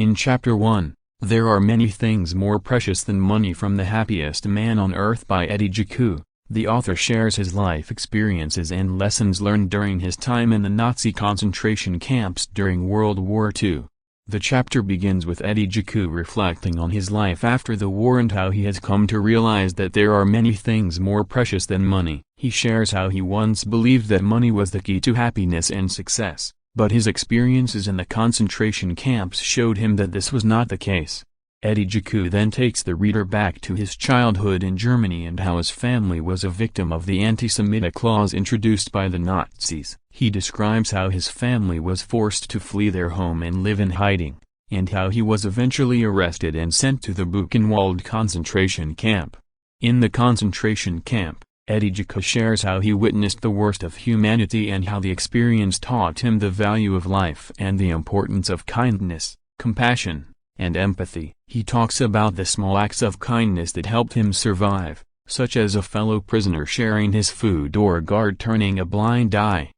In Chapter 1, There Are Many Things More Precious Than Money from The Happiest Man on Earth by Eddie Jaku, the author shares his life experiences and lessons learned during his time in the Nazi concentration camps during World War II. The chapter begins with Eddie Jaku reflecting on his life after the war and how he has come to realize that there are many things more precious than money. He shares how he once believed that money was the key to happiness and success, but his experiences in the concentration camps showed him that this was not the case. Eddie Jaku then takes the reader back to his childhood in Germany and how his family was a victim of the anti-Semitic laws introduced by the Nazis. He describes how his family was forced to flee their home and live in hiding, and how he was eventually arrested and sent to the Buchenwald concentration camp. In the concentration camp, Eddie Jaku shares how he witnessed the worst of humanity and how the experience taught him the value of life and the importance of kindness, compassion, and empathy. He talks about the small acts of kindness that helped him survive, such as a fellow prisoner sharing his food or a guard turning a blind eye.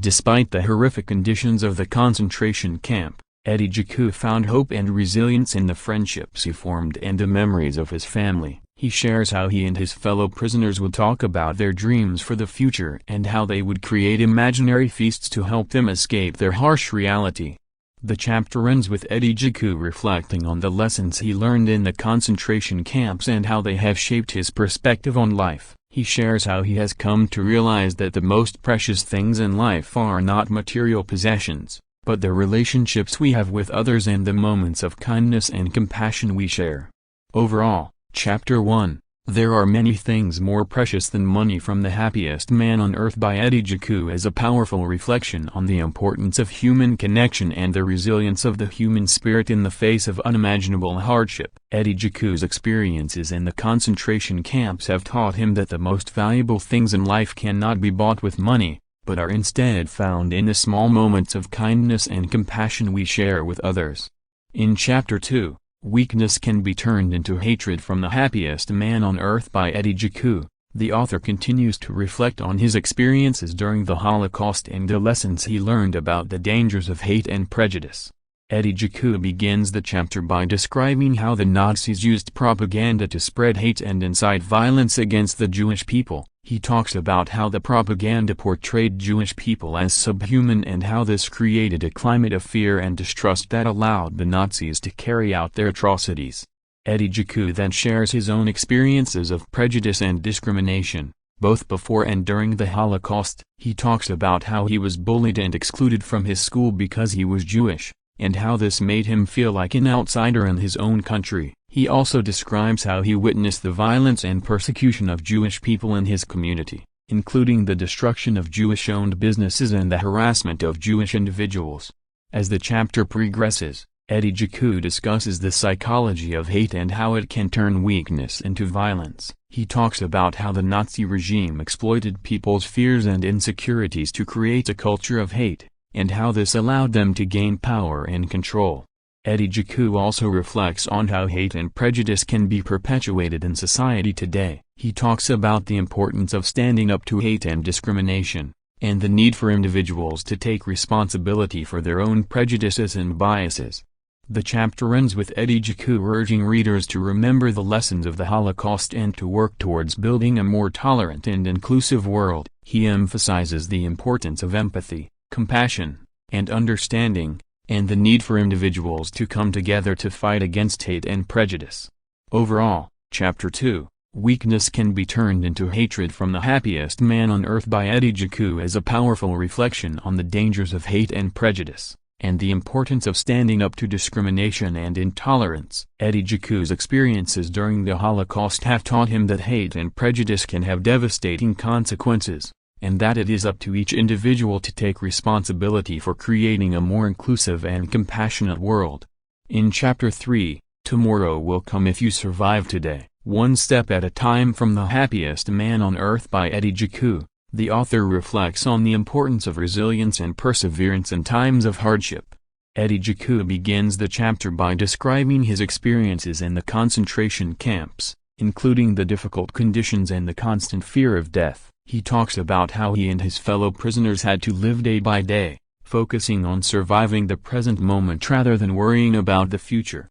Despite the horrific conditions of the concentration camp, Eddie Jaku found hope and resilience in the friendships he formed and the memories of his family. He shares how he and his fellow prisoners would talk about their dreams for the future and how they would create imaginary feasts to help them escape their harsh reality. The chapter ends with Eddie Jaku reflecting on the lessons he learned in the concentration camps and how they have shaped his perspective on life. He shares how he has come to realize that the most precious things in life are not material possessions, but the relationships we have with others and the moments of kindness and compassion we share. Overall, Chapter 1, There Are Many Things More Precious Than Money from The Happiest Man on Earth by Eddie Jaku is a powerful reflection on the importance of human connection and the resilience of the human spirit in the face of unimaginable hardship. Eddie Jaku's experiences in the concentration camps have taught him that the most valuable things in life cannot be bought with money, but are instead found in the small moments of kindness and compassion we share with others. In Chapter 2, Weakness Can Be Turned into Hatred from The Happiest Man on Earth by Eddie Jaku, the author continues to reflect on his experiences during the Holocaust and the lessons he learned about the dangers of hate and prejudice. Eddie Jaku begins the chapter by describing how the Nazis used propaganda to spread hate and incite violence against the Jewish people. He talks about how the propaganda portrayed Jewish people as subhuman and how this created a climate of fear and distrust that allowed the Nazis to carry out their atrocities. Eddie Jaku then shares his own experiences of prejudice and discrimination, both before and during the Holocaust. He talks about how he was bullied and excluded from his school because he was Jewish, and how this made him feel like an outsider in his own country. He also describes how he witnessed the violence and persecution of Jewish people in his community, including the destruction of Jewish-owned businesses and the harassment of Jewish individuals. As the chapter progresses, Eddie Jaku discusses the psychology of hate and how it can turn weakness into violence. He talks about how the Nazi regime exploited people's fears and insecurities to create a culture of hate, and how this allowed them to gain power and control. Eddie Jaku also reflects on how hate and prejudice can be perpetuated in society today. He talks about the importance of standing up to hate and discrimination, and the need for individuals to take responsibility for their own prejudices and biases. The chapter ends with Eddie Jaku urging readers to remember the lessons of the Holocaust and to work towards building a more tolerant and inclusive world. He emphasizes the importance of empathy, compassion, and understanding, and the need for individuals to come together to fight against hate and prejudice. Overall, Chapter 2, Weakness Can Be Turned into Hatred from The Happiest Man on Earth by Eddie Jaku is a powerful reflection on the dangers of hate and prejudice, and the importance of standing up to discrimination and intolerance. Eddie Jaku's experiences during the Holocaust have taught him that hate and prejudice can have devastating consequences, and that it is up to each individual to take responsibility for creating a more inclusive and compassionate world. In Chapter 3, Tomorrow Will Come If You Survive Today, One Step at a Time from The Happiest Man on Earth by Eddie Jaku, the author reflects on the importance of resilience and perseverance in times of hardship. Eddie Jaku begins the chapter by describing his experiences in the concentration camps, including the difficult conditions and the constant fear of death. He talks about how he and his fellow prisoners had to live day by day, focusing on surviving the present moment rather than worrying about the future.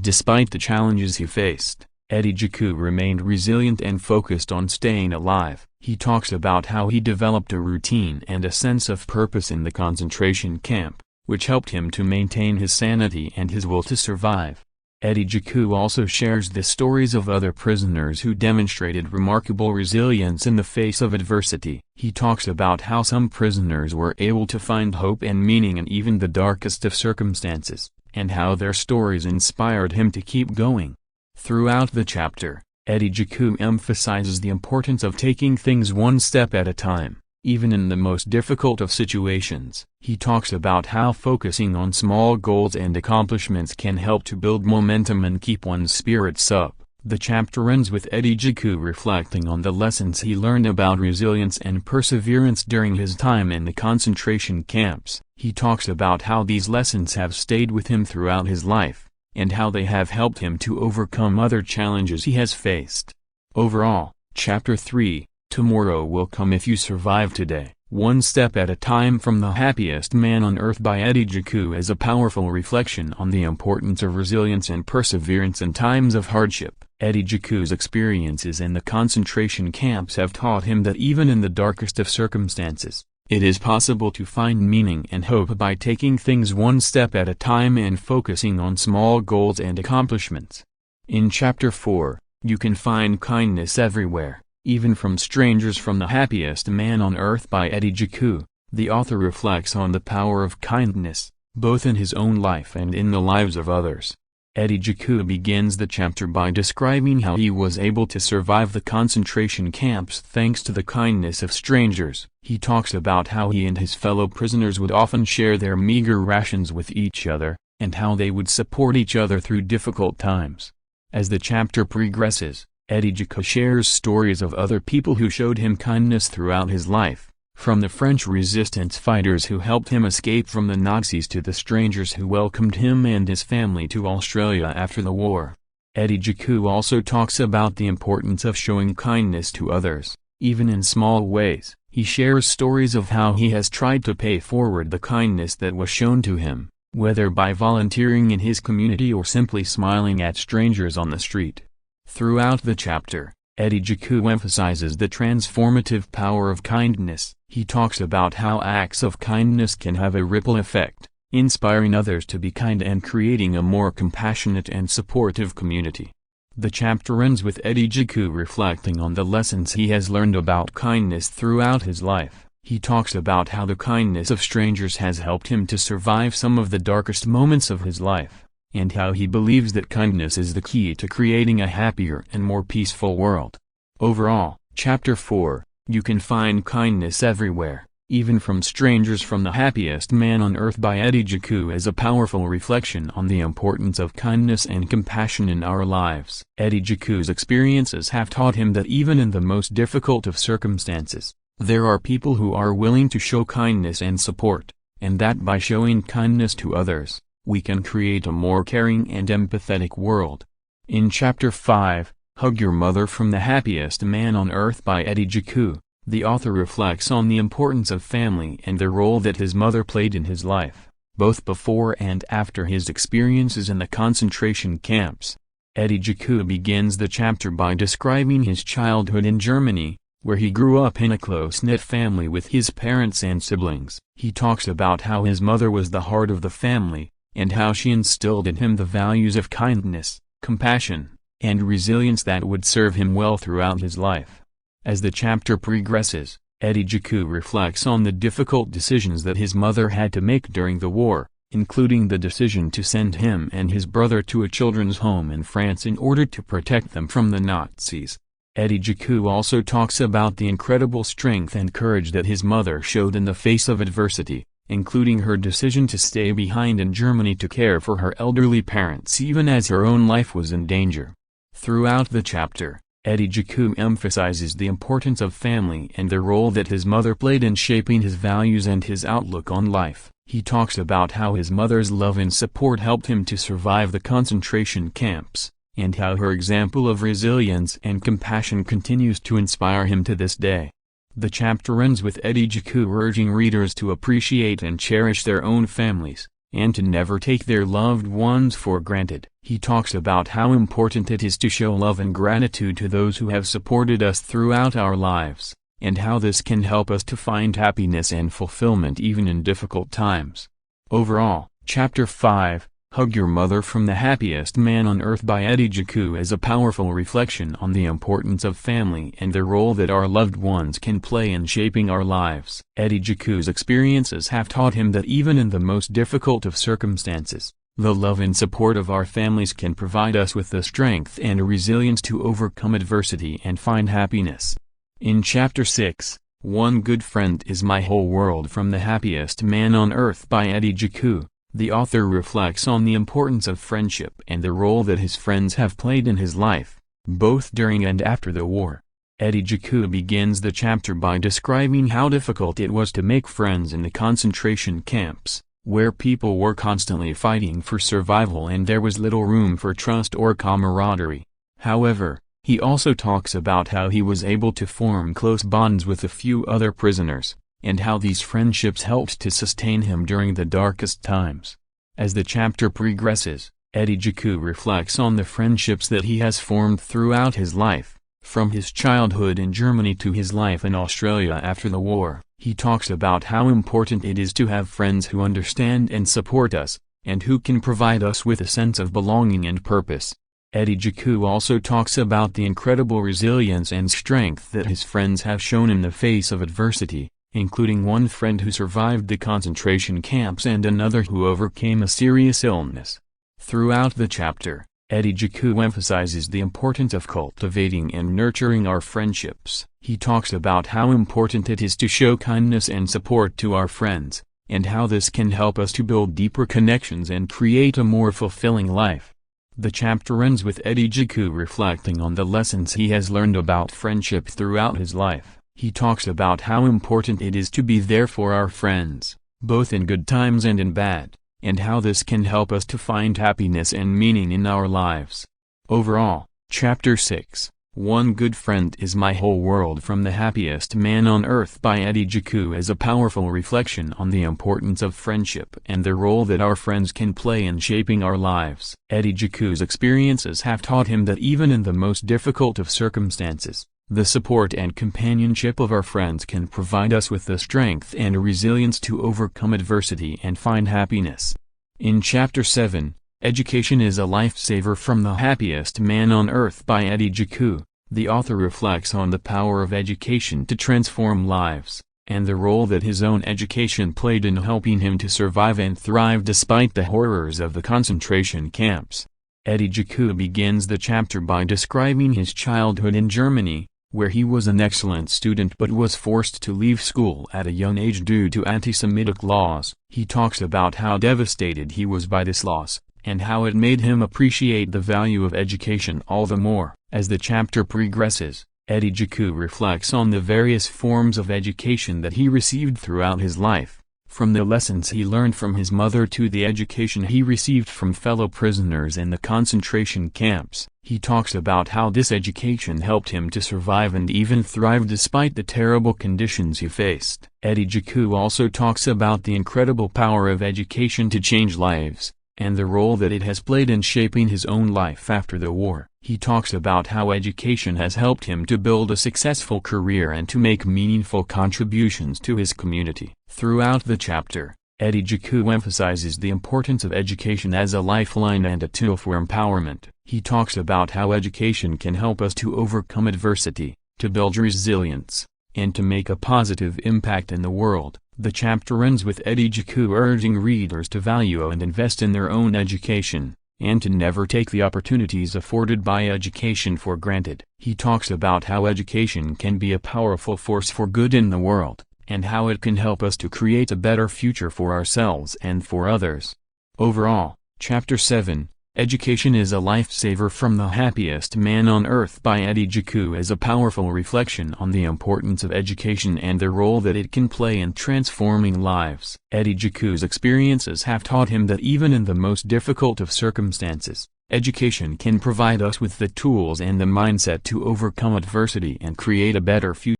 Despite the challenges he faced, Eddie Jaku remained resilient and focused on staying alive. He talks about how he developed a routine and a sense of purpose in the concentration camp, which helped him to maintain his sanity and his will to survive. Eddie Jaku also shares the stories of other prisoners who demonstrated remarkable resilience in the face of adversity. He talks about how some prisoners were able to find hope and meaning in even the darkest of circumstances, and how their stories inspired him to keep going. Throughout the chapter, Eddie Jaku emphasizes the importance of taking things one step at a time, even in the most difficult of situations. He talks about how focusing on small goals and accomplishments can help to build momentum and keep one's spirits up. The chapter ends with Eddie Jaku reflecting on the lessons he learned about resilience and perseverance during his time in the concentration camps. He talks about how these lessons have stayed with him throughout his life, and how they have helped him to overcome other challenges he has faced. Overall, Chapter 3, Tomorrow Will Come If You Survive Today, One Step at a Time from The Happiest Man on Earth by Eddie Jaku is a powerful reflection on the importance of resilience and perseverance in times of hardship. Eddie Jaku's experiences in the concentration camps have taught him that even in the darkest of circumstances, it is possible to find meaning and hope by taking things one step at a time and focusing on small goals and accomplishments. In Chapter 4, you can find kindness everywhere, even from strangers from The Happiest Man on Earth by Eddie Jaku. The author reflects on the power of kindness, both in his own life and in the lives of others. Eddie Jaku begins the chapter by describing how he was able to survive the concentration camps thanks to the kindness of strangers. He talks about how he and his fellow prisoners would often share their meager rations with each other, and how they would support each other through difficult times. As the chapter progresses, Eddie Jaku shares stories of other people who showed him kindness throughout his life, from the French resistance fighters who helped him escape from the Nazis to the strangers who welcomed him and his family to Australia after the war. Eddie Jaku also talks about the importance of showing kindness to others, even in small ways. He shares stories of how he has tried to pay forward the kindness that was shown to him, whether by volunteering in his community or simply smiling at strangers on the street. Throughout the chapter, Eddie Jaku emphasizes the transformative power of kindness. He talks about how acts of kindness can have a ripple effect, inspiring others to be kind and creating a more compassionate and supportive community. The chapter ends with Eddie Jaku reflecting on the lessons he has learned about kindness throughout his life. He talks about how the kindness of strangers has helped him to survive some of the darkest moments of his life, and how he believes that kindness is the key to creating a happier and more peaceful world. Overall, Chapter 4, you can find kindness everywhere, even from strangers from The Happiest Man on Earth by Eddie Jaku is a powerful reflection on the importance of kindness and compassion in our lives. Eddie Jaku's experiences have taught him that even in the most difficult of circumstances, there are people who are willing to show kindness and support, and that by showing kindness to others, we can create a more caring and empathetic world. In Chapter 5, Hug Your Mother from The Happiest Man on Earth by Eddie Jaku, the author reflects on the importance of family and the role that his mother played in his life, both before and after his experiences in the concentration camps. Eddie Jaku begins the chapter by describing his childhood in Germany, where he grew up in a close-knit family with his parents and siblings. He talks about how his mother was the heart of the family, and how she instilled in him the values of kindness, compassion, and resilience that would serve him well throughout his life. As the chapter progresses, Eddie Jaku reflects on the difficult decisions that his mother had to make during the war, including the decision to send him and his brother to a children's home in France in order to protect them from the Nazis. Eddie Jaku also talks about the incredible strength and courage that his mother showed in the face of adversity, including her decision to stay behind in Germany to care for her elderly parents even as her own life was in danger. Throughout the chapter, Eddie Jaku emphasizes the importance of family and the role that his mother played in shaping his values and his outlook on life. He talks about how his mother's love and support helped him to survive the concentration camps, and how her example of resilience and compassion continues to inspire him to this day. The chapter ends with Eddie Jaku urging readers to appreciate and cherish their own families, and to never take their loved ones for granted. He talks about how important it is to show love and gratitude to those who have supported us throughout our lives, and how this can help us to find happiness and fulfillment even in difficult times. Overall, Chapter 5, Hug Your Mother from The Happiest Man on Earth by Eddie Jaku is a powerful reflection on the importance of family and the role that our loved ones can play in shaping our lives. Eddie Jaku's experiences have taught him that even in the most difficult of circumstances, the love and support of our families can provide us with the strength and resilience to overcome adversity and find happiness. In Chapter 6, One Good Friend is My Whole World from The Happiest Man on Earth by Eddie Jaku, the author reflects on the importance of friendship and the role that his friends have played in his life, both during and after the war. Eddie Jaku begins the chapter by describing how difficult it was to make friends in the concentration camps, where people were constantly fighting for survival and there was little room for trust or camaraderie. However, he also talks about how he was able to form close bonds with a few other prisoners, and how these friendships helped to sustain him during the darkest times. As the chapter progresses, Eddie Jaku reflects on the friendships that he has formed throughout his life, from his childhood in Germany to his life in Australia after the war. He talks about how important it is to have friends who understand and support us, and who can provide us with a sense of belonging and purpose. Eddie Jaku also talks about the incredible resilience and strength that his friends have shown in the face of adversity, including one friend who survived the concentration camps and another who overcame a serious illness. Throughout the chapter, Eddie Jaku emphasizes the importance of cultivating and nurturing our friendships. He talks about how important it is to show kindness and support to our friends, and how this can help us to build deeper connections and create a more fulfilling life. The chapter ends with Eddie Jaku reflecting on the lessons he has learned about friendship throughout his life. He talks about how important it is to be there for our friends, both in good times and in bad, and how this can help us to find happiness and meaning in our lives. Overall, Chapter 6, One Good Friend is My Whole World from The Happiest Man on Earth by Eddie Jaku is a powerful reflection on the importance of friendship and the role that our friends can play in shaping our lives. Eddie Jaku's experiences have taught him that even in the most difficult of circumstances, the support and companionship of our friends can provide us with the strength and resilience to overcome adversity and find happiness. In Chapter 7, Education is a Lifesaver from The Happiest Man on Earth by Eddie Jaku, the author reflects on the power of education to transform lives, and the role that his own education played in helping him to survive and thrive despite the horrors of the concentration camps. Eddie Jaku begins the chapter by describing his childhood in Germany, where he was an excellent student but was forced to leave school at a young age due to anti-Semitic laws. He talks about how devastated he was by this loss, and how it made him appreciate the value of education all the more. As the chapter progresses, Eddie Jaku reflects on the various forms of education that he received throughout his life, from the lessons he learned from his mother to the education he received from fellow prisoners in the concentration camps. He talks about how this education helped him to survive and even thrive despite the terrible conditions he faced. Eddie Jaku also talks about the incredible power of education to change lives, and the role that it has played in shaping his own life after the war. He talks about how education has helped him to build a successful career and to make meaningful contributions to his community. Throughout the chapter, Eddie Jaku emphasizes the importance of education as a lifeline and a tool for empowerment. He talks about how education can help us to overcome adversity, to build resilience, and to make a positive impact in the world. The chapter ends with Eddie Jaku urging readers to value and invest in their own education, and to never take the opportunities afforded by education for granted. He talks about how education can be a powerful force for good in the world, and how it can help us to create a better future for ourselves and for others. Overall, Chapter 7, Education is a Lifesaver from The Happiest Man on Earth by Eddie Jaku is a powerful reflection on the importance of education and the role that it can play in transforming lives. Eddie Jaku's experiences have taught him that even in the most difficult of circumstances, education can provide us with the tools and the mindset to overcome adversity and create a better future.